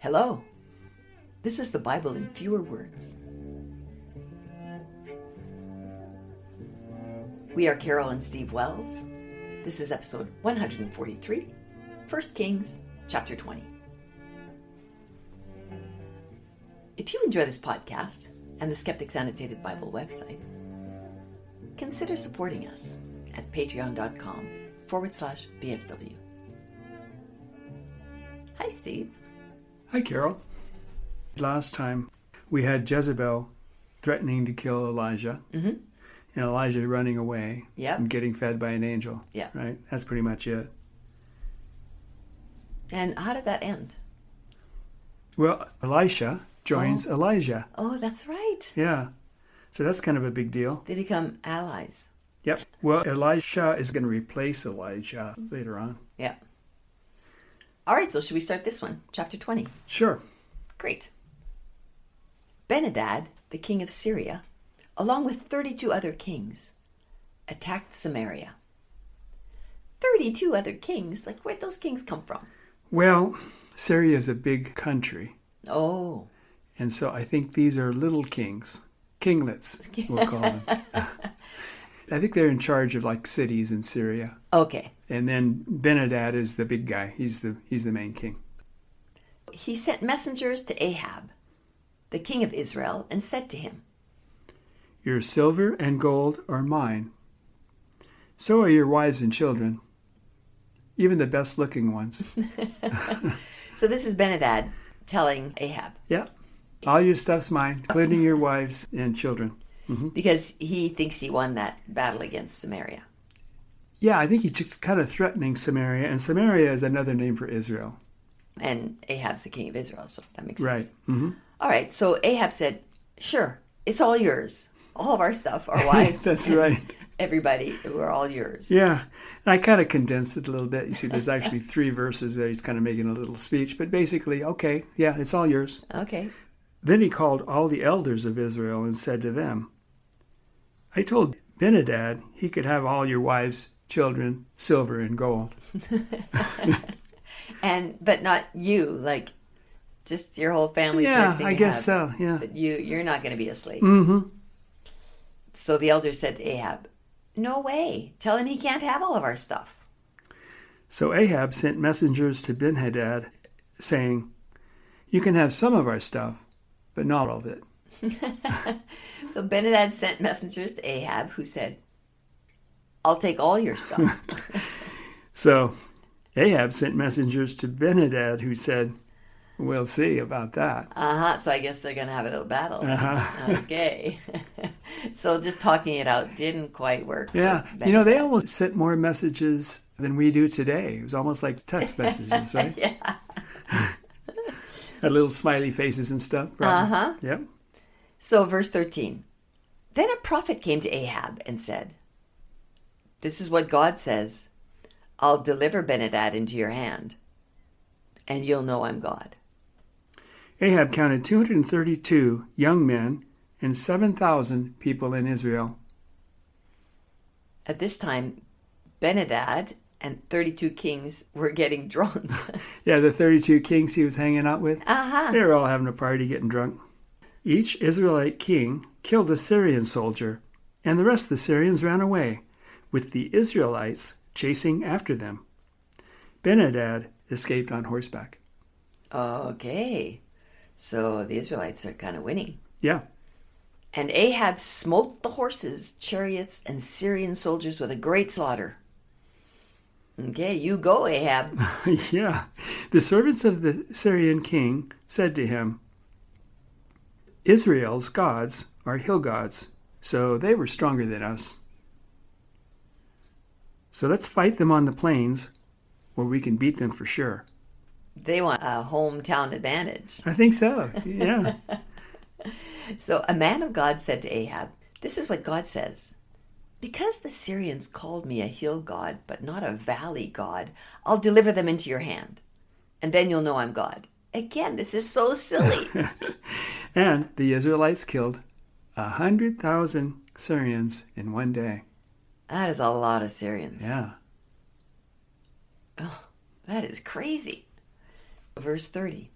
Hello. This is the Bible in fewer words. We are Carol and Steve Wells. This is episode 143, 1 Kings, chapter 20. If you enjoy this podcast and the Skeptic's Annotated Bible website, consider supporting us at patreon.com/BFW. Hi, Steve. Hi, Carol. Last time we had Jezebel threatening to kill Elijah, and Elijah running away and getting fed by an angel. Yeah. Right? That's pretty much it. And how did that end? Well, Elisha joins Elijah. Oh, that's right. Yeah. So that's kind of a big deal. They become allies. Yep. Well, Elisha is going to replace Elijah later on. Yeah. All right, so should we start this one? Chapter 20. Sure. Great. Benhadad, the king of Syria, along with 32 other kings, attacked Samaria. 32 other kings? Like, where'd those kings come from? Well, Syria is a big country. Oh. And so I think these are little kings. Kinglets, we'll call them. I think they're in charge of like cities in Syria. Okay. And then Benhadad is the big guy. He's the main king. He sent messengers to Ahab, the king of Israel, and said to him, "Your silver and gold are mine. So are your wives and children, even the best looking ones." So this is Benhadad telling Ahab. Yeah. All your stuff's mine, including your wives and children. Because he thinks he won that battle against Samaria. Yeah, I think he's just kind of threatening Samaria, and Samaria is another name for Israel. And Ahab's the king of Israel, so that makes Right. sense. All right, so Ahab said, "Sure, it's all yours. All of our stuff, our wives." That's right. Everybody, we're all yours. Yeah, and I kind of condensed it a little bit. You see, there's actually 3 verses where he's kind of making a little speech, but basically, okay, yeah, it's all yours. Okay. Then he called all the elders of Israel and said to them, "I told Benhadad he could have all your wives, children, silver, and gold." But not you, like just your whole family's everything I you guess have. so, yeah. But you're not going to be a slave. Mm-hmm. So the elders said to Ahab, "No way. Tell him he can't have all of our stuff." So Ahab sent messengers to Benhadad saying, "You can have some of our stuff, but not all of it." So Benhadad sent messengers to Ahab who said, "I'll take all your stuff." So Ahab sent messengers to Benhadad who said, "We'll see about that." So I guess they're going to have a little battle. Uh-huh. Okay. So just talking it out didn't quite work. Yeah. You know, they almost sent more messages than we do today. It was almost like text messages, right? Yeah. Had little smiley faces and stuff. Probably. Yep. So verse 13. Then a prophet came to Ahab and said, "This is what God says. I'll deliver Benhadad into your hand, and you'll know I'm God." Ahab counted 232 young men and 7,000 people in Israel. At this time, Benhadad and 32 kings were getting drunk. Yeah, the 32 kings he was hanging out with, they were all having a party getting drunk. Each Israelite king killed a Syrian soldier, and the rest of the Syrians ran away, with the Israelites chasing after them. Benhadad escaped on horseback. Okay. So the Israelites are kind of winning. Yeah. And Ahab smote the horses, chariots, and Syrian soldiers with a great slaughter. Okay, you go, Ahab. Yeah. The servants of the Syrian king said to him, "Israel's gods are hill gods, so they were stronger than us. So let's fight them on the plains where we can beat them for sure." They want a hometown advantage. I think so, yeah. So a man of God said to Ahab, "This is what God says. Because the Syrians called me a hill god, but not a valley god, I'll deliver them into your hand. And then you'll know I'm God." Again, this is so silly. And the Israelites killed 100,000 Syrians in one day. That is a lot of Syrians. Yeah. Oh, that is crazy. Verse 30.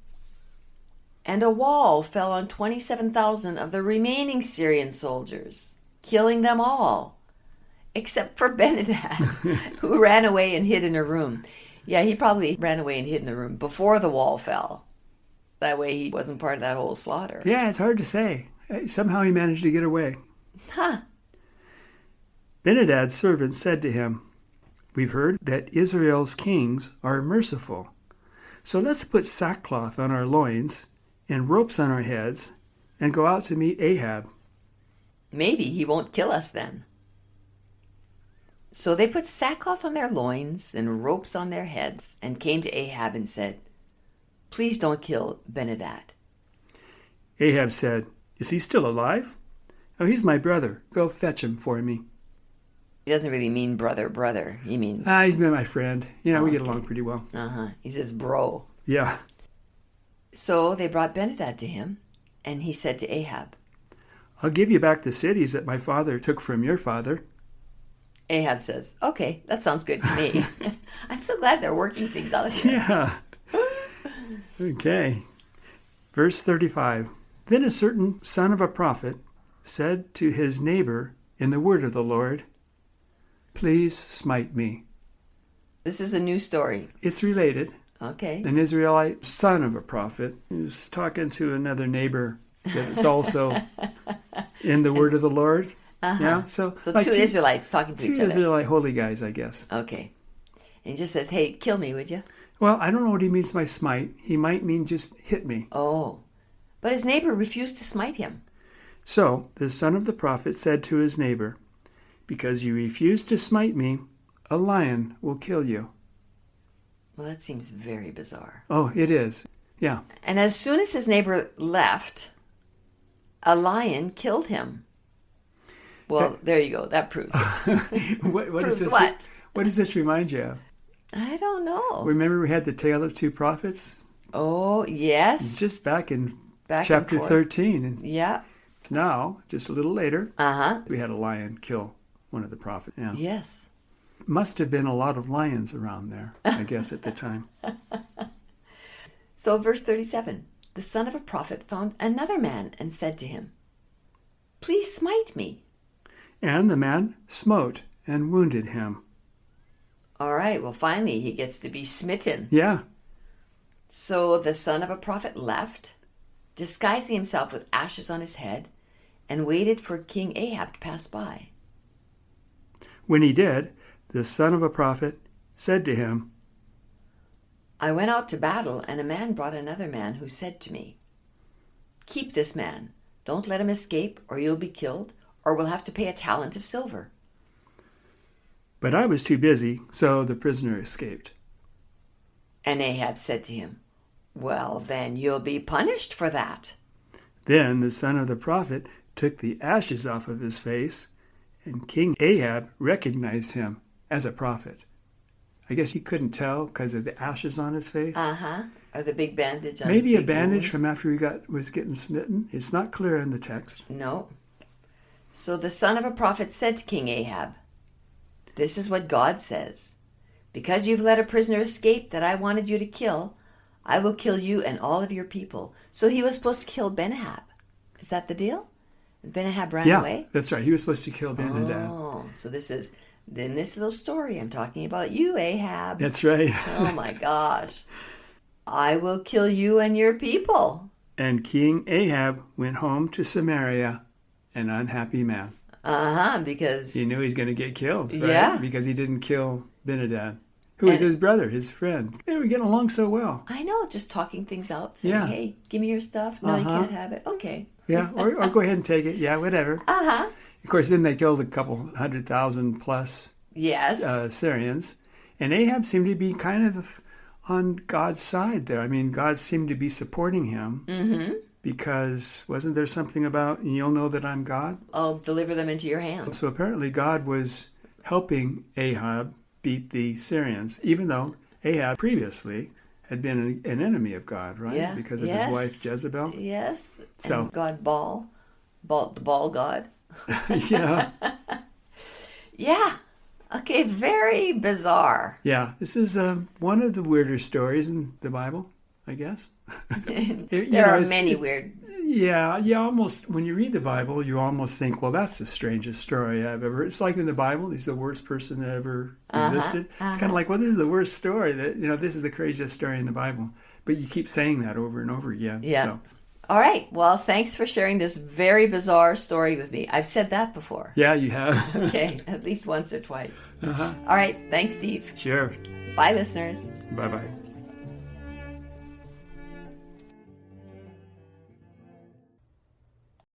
And a wall fell on 27,000 of the remaining Syrian soldiers, killing them all, except for Benhadad, who ran away and hid in a room. Yeah, he probably ran away and hid in the room before the wall fell. That way he wasn't part of that whole slaughter. Yeah, it's hard to say. Somehow he managed to get away. Huh. Benhadad's servants said to him, "We've heard that Israel's kings are merciful. So let's put sackcloth on our loins and ropes on our heads and go out to meet Ahab." Maybe he won't kill us then. So they put sackcloth on their loins and ropes on their heads and came to Ahab and said, "Please don't kill Benhadad." Ahab said, "Is he still alive? Oh, he's my brother. Go fetch him for me." He doesn't really mean brother. He means... He's been my friend. We get along pretty well. He says bro. Yeah. So they brought Benhadad to him, and he said to Ahab, "I'll give you back the cities that my father took from your father." Ahab says, "Okay, that sounds good to me." I'm so glad they're working things out here. Yeah. Okay. Verse 35. Then a certain son of a prophet said to his neighbor in the word of the Lord, "Please smite me." This is a new story. It's related. Okay. An Israelite son of a prophet is talking to another neighbor that is also in the word of the Lord. Yeah. So like two Israelites talking to each other. Two Israelite holy guys, I guess. Okay. And he just says, "Hey, kill me, would you?" Well, I don't know what he means by smite. He might mean just hit me. Oh. But his neighbor refused to smite him. So the son of the prophet said to his neighbor, "Because you refuse to smite me, a lion will kill you." Well, that seems very bizarre. Oh, it is. Yeah. And as soon as his neighbor left, a lion killed him. Well, there you go. That proves it. What proves is this? What? What does this remind you of? I don't know. Remember we had the tale of two prophets? Oh, yes. Just back in chapter 13. And yeah. now, just a little later, Uh-huh. we had a lion kill one of the prophets. Yeah. Yes. Must have been a lot of lions around there, I guess, at the time. So verse 37, the son of a prophet found another man and said to him, "Please smite me." And the man smote and wounded him. All right, well, finally he gets to be smitten. Yeah. So the son of a prophet left, disguising himself with ashes on his head, and waited for King Ahab to pass by. When he did, the son of a prophet said to him, "I went out to battle, and a man brought another man who said to me, 'Keep this man. Don't let him escape, or you'll be killed, or we'll have to pay a talent of silver.' But I was too busy, so the prisoner escaped." And Ahab said to him, "Well, then you'll be punished for that." Then the son of the prophet took the ashes off of his face, and King Ahab recognized him as a prophet. I guess he couldn't tell because of the ashes on his face. Or the big bandage on his Maybe a big bandage wound. from after he was getting smitten. It's not clear in the text. No. So the son of a prophet said to King Ahab, "This is what God says. Because you've let a prisoner escape that I wanted you to kill, I will kill you and all of your people." So he was supposed to kill Benhadad. Is that the deal? Benhadad ran away? Yeah, that's right. He was supposed to kill Benhadad. Oh, so this is, in this little story, I'm talking about you, Ahab. That's right. Oh my gosh. "I will kill you and your people." And King Ahab went home to Samaria, an unhappy man. Because... He knew he was going to get killed, right? Yeah. Because he didn't kill Benhadad, who was his brother, his friend. They were getting along so well. I know, just talking things out, saying, Yeah. "Hey, give me your stuff." "No, you can't have it." "Okay." Yeah, or go ahead and take it. Yeah, whatever. Of course, then they killed a couple 100,000 plus Yes. Syrians. And Ahab seemed to be kind of on God's side there. I mean, God seemed to be supporting him. Mm-hmm. Because wasn't there something about, "You'll know that I'm God"? "I'll deliver them into your hands." So apparently God was helping Ahab beat the Syrians, even though Ahab previously had been an enemy of God, right? Yeah. Because of his wife Jezebel. Yes. So- And God the ball god. Yeah. Yeah. Okay, very bizarre. Yeah. This is one of the weirder stories in the Bible. I guess. There are many weird. Yeah, almost, when you read the Bible, you almost think, well, that's the strangest story I've ever. It's like in the Bible, he's the worst person that ever existed. It's kind of like, well, this is the worst story. This is the craziest story in the Bible. But you keep saying that over and over again. Yeah. So. All right. Well, thanks for sharing this very bizarre story with me. I've said that before. Yeah, you have. Okay, at least once or twice. All right. Thanks, Steve. Sure. Bye, listeners. Bye-bye.